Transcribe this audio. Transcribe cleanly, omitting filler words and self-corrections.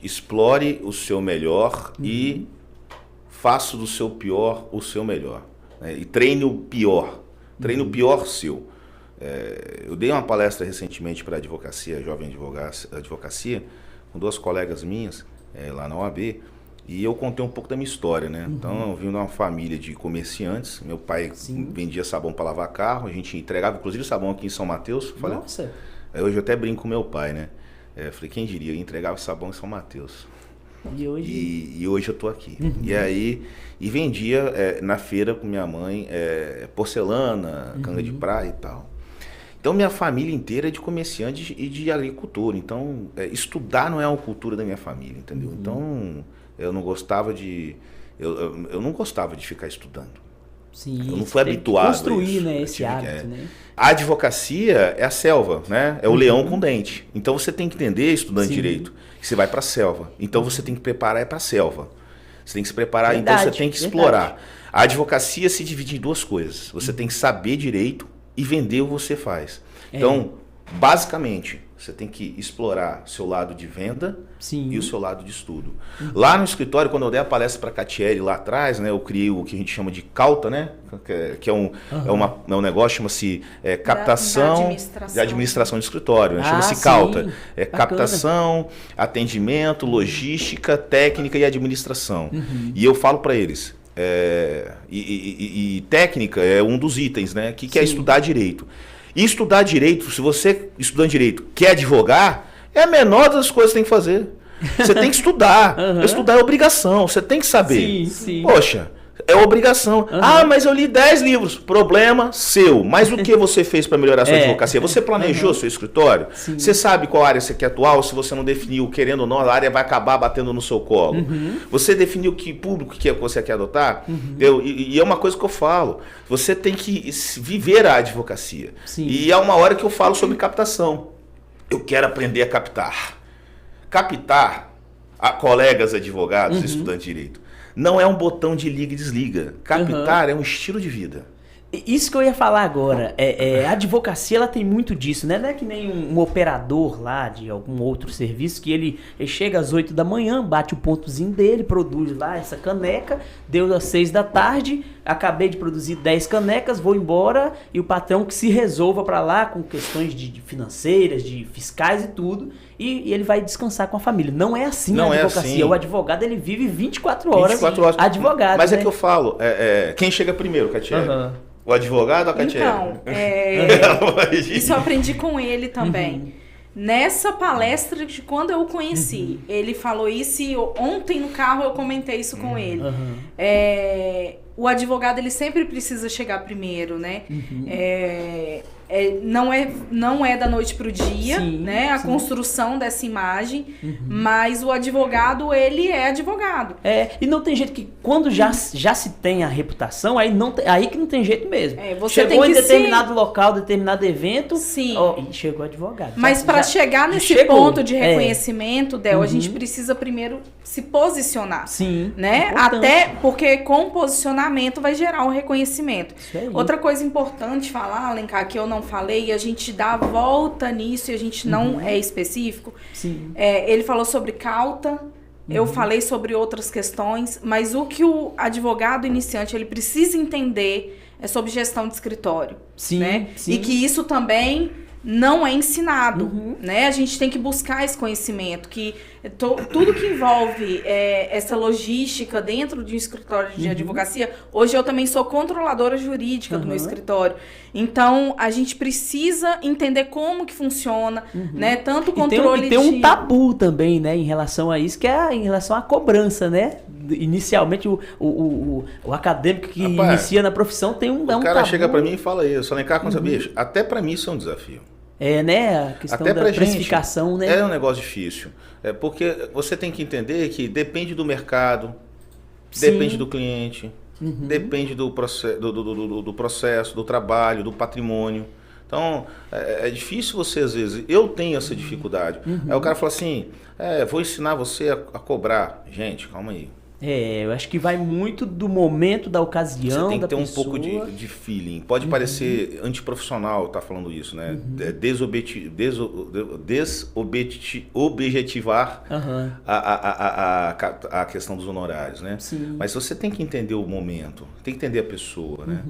explore o seu melhor e faça do seu pior o seu melhor. Né? E treine o pior. Treine o pior seu. Eu dei uma palestra recentemente para a advocacia, jovem advocacia, com 2 colegas minhas, lá na OAB, e eu contei um pouco da minha história, né? Então, eu vim de uma família de comerciantes, meu pai vendia sabão para lavar carro, a gente entregava, inclusive, sabão aqui em São Mateus. Nossa! Hoje eu até brinco com meu pai, né? Falei, quem diria, eu entregava sabão em São Mateus. E hoje eu tô aqui. E aí, vendia na feira com minha mãe porcelana, canga de praia e tal. Então, minha família inteira é de comerciante e de agricultor. Então, estudar não é uma cultura da minha família, entendeu? Então, eu não gostava de... Eu não gostava de ficar estudando. Sim, eu não fui habituado a construir, né, esse hábito, né? A advocacia é a selva, né? É o leão com dente. Então, você tem que entender, estudando direito, que você vai para a selva. Então, você tem que preparar para a selva. Você tem que se preparar, então você tem que explorar. A advocacia se divide em 2 coisas. Você tem que saber direito e vender o que você faz. Então, basicamente, você tem que explorar seu lado de venda e o seu lado de estudo. Lá no escritório, quando eu dei a palestra para a Catiele lá atrás, né, eu criei o que a gente chama de cauta, né, que é um negócio, chama-se captação de administração de escritório. Né, chama-se cauta. Captação, atendimento, logística, técnica e administração. E eu falo para eles, técnica é um dos itens, né, que é estudar direito. E estudar direito, se você, estudando direito, quer advogar, é a menor das coisas que tem que fazer. Você tem que estudar. Estudar é obrigação, você tem que saber. Poxa, é obrigação. Mas eu li 10 livros. Problema seu. Mas o que você fez para melhorar a sua advocacia? Você planejou seu escritório? Você sabe qual área você quer atuar? Ou se você não definiu, querendo ou não, a área vai acabar batendo no seu colo. Você definiu que público que você quer adotar? E é uma coisa que eu falo. Você tem que viver a advocacia. E é uma hora que eu falo sobre captação. Eu quero aprender a captar. Captar a colegas advogados, estudantes de direito. Não é um botão de liga e desliga. Captar é um estilo de vida. Isso que eu ia falar agora. A advocacia, ela tem muito disso, né? Não é que nem um operador lá de algum outro serviço que ele chega às 8 da manhã, bate o pontozinho dele, produz lá essa caneca, deu às 6 da tarde, acabei de produzir 10 canecas, vou embora e o patrão que se resolva para lá com questões de financeiras, de fiscais e tudo, e ele vai descansar com a família. Não é assim a advocacia. É assim. O advogado, ele vive 24 horas advogado. Mas né? É que eu falo, quem chega primeiro, Catiele? O advogado ou a Catiele? Então, isso eu aprendi com ele também. Nessa palestra, de quando eu o conheci, ele falou isso e ontem no carro eu comentei isso com ele. O advogado, ele sempre precisa chegar primeiro, né? Não é da noite pro dia, né? A construção dessa imagem, mas o advogado, ele é advogado. E não tem jeito que quando já se tem a reputação, aí que não tem jeito mesmo. Você chegou tem que em determinado local, determinado evento, e chegou advogado. Mas para chegar nesse ponto de reconhecimento, Del, a gente precisa primeiro se posicionar. Né? Até porque com o posicionamento vai gerar um reconhecimento. Outra coisa importante falar, Alencar, que eu não falei, e a gente dá a volta nisso e a gente não é específico. Ele falou sobre cauta, eu falei sobre outras questões, mas o que o advogado iniciante ele precisa entender é sobre gestão de escritório. Né? E que isso também não é ensinado, né? A gente tem que buscar esse conhecimento, que tudo que envolve essa logística dentro de um escritório de advocacia, hoje eu também sou controladora jurídica do meu escritório, então a gente precisa entender como que funciona, né? Tanto o controle tem um tabu também, né, em relação a isso, que é em relação à cobrança, né? Inicialmente o acadêmico que inicia na profissão tem um tabu. O cara chega pra mim e fala isso, Alencar, quando bicho, até pra mim isso é um desafio. Né? A questão até da precificação, né? É um negócio difícil. Porque você tem que entender que depende do mercado, depende do cliente, depende do processo, do trabalho, do patrimônio. Então, é difícil você, às vezes... Eu tenho essa dificuldade. Aí o cara fala assim, vou ensinar você a cobrar. Gente, calma aí. Eu acho que vai muito do momento, da ocasião, você tem que ter pessoa. um pouco de feeling. Pode parecer antiprofissional tá falando isso, né? Desobjetivar a questão dos honorários, né? Sim. Mas você tem que entender o momento, tem que entender a pessoa, né?